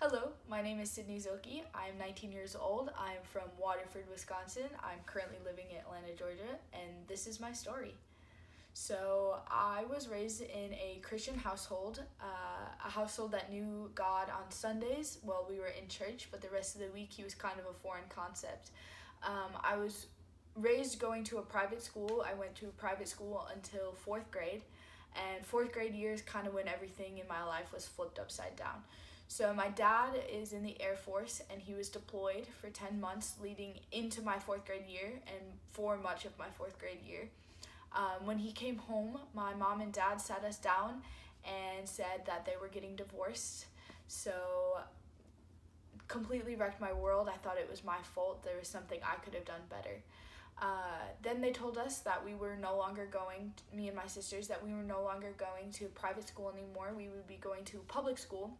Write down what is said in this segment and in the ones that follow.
Hello, my name is Sydney Zilke. I'm 19 years old. I'm from Waterford, Wisconsin. I'm currently living in Atlanta, Georgia, and this is my story. So, I was raised in a Christian household, a household that knew God on Sundays while we were in church, but the rest of the week he was kind of a foreign concept. I was raised going to a private school. I went to a private school until fourth grade, and fourth grade year is kind of when everything in my life was flipped upside down. So my dad is in the Air Force, and he was deployed for 10 months leading into my fourth grade year and for much of my fourth grade year. When he came home, my mom and dad sat us down and said that they were getting divorced. So completely wrecked my world. I thought it was my fault. There was something I could have done better. Then they told us that we were no longer going, me and my sisters, that we were no longer going to private school anymore. We would be going to public school.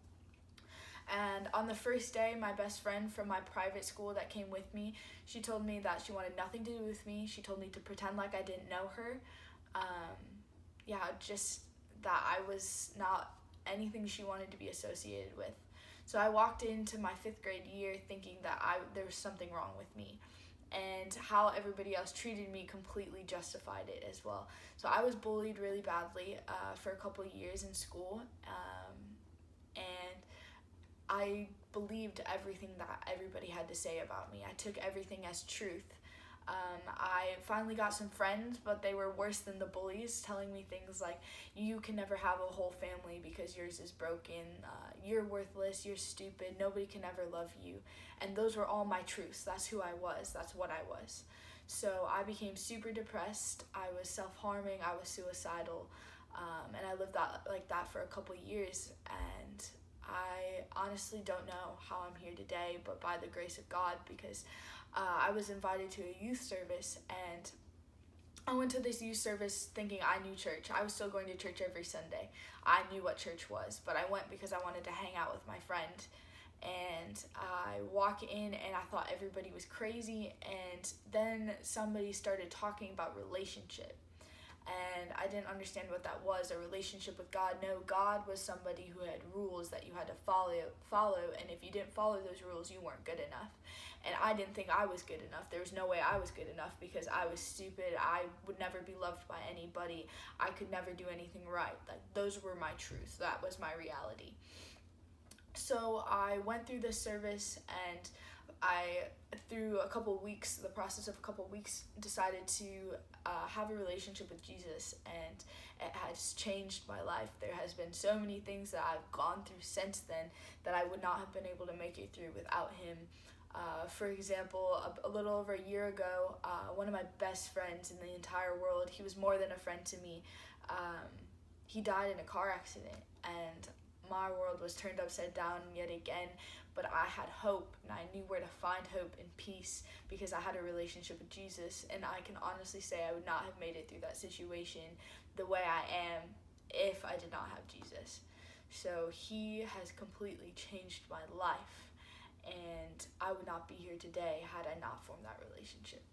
And on the first day, my best friend from my private school that came with me, she told me that she wanted nothing to do with me. She told me to pretend like I didn't know her. Just that I was not anything she wanted to be associated with. So I walked into my fifth grade year thinking that there was something wrong with me. And how everybody else treated me completely justified it as well. So I was bullied really badly for a couple of years in school. And I believed everything that everybody had to say about me. I took everything as truth. I finally got some friends, but they were worse than the bullies, telling me things like, you can never have a whole family because yours is broken, you're worthless, you're stupid, nobody can ever love you. And those were all my truths. That's who I was. That's what I was. So I became super depressed. I was self-harming. I was suicidal. And I lived like that for a couple years. And I honestly don't know how I'm here today, but by the grace of God, because I was invited to a youth service, and I went to this youth service thinking I knew church. I was still going to church every Sunday. I knew what church was, but I went because I wanted to hang out with my friend. And I walk in and I thought everybody was crazy, and then somebody started talking about relationship. And I didn't understand what that was, a relationship with God. No, God was somebody who had rules that you had to follow, and if you didn't follow those rules, you weren't good enough. And I didn't think I was good enough. There was no way I was good enough because I was stupid. I would never be loved by anybody. I could never do anything right. Like, those were my truths. That was my reality. So I went through this service, and through the process of a couple weeks, decided to have a relationship with Jesus, and it has changed my life. There has been so many things that I've gone through since then that I would not have been able to make it through without him. For example, a little over a year ago, one of my best friends in the entire world, he was more than a friend to me, he died in a car accident, and my world was turned upside down yet again, but I had hope, and I knew where to find hope and peace because I had a relationship with Jesus. And I can honestly say I would not have made it through that situation the way I am if I did not have Jesus. So he has completely changed my life, and I would not be here today had I not formed that relationship.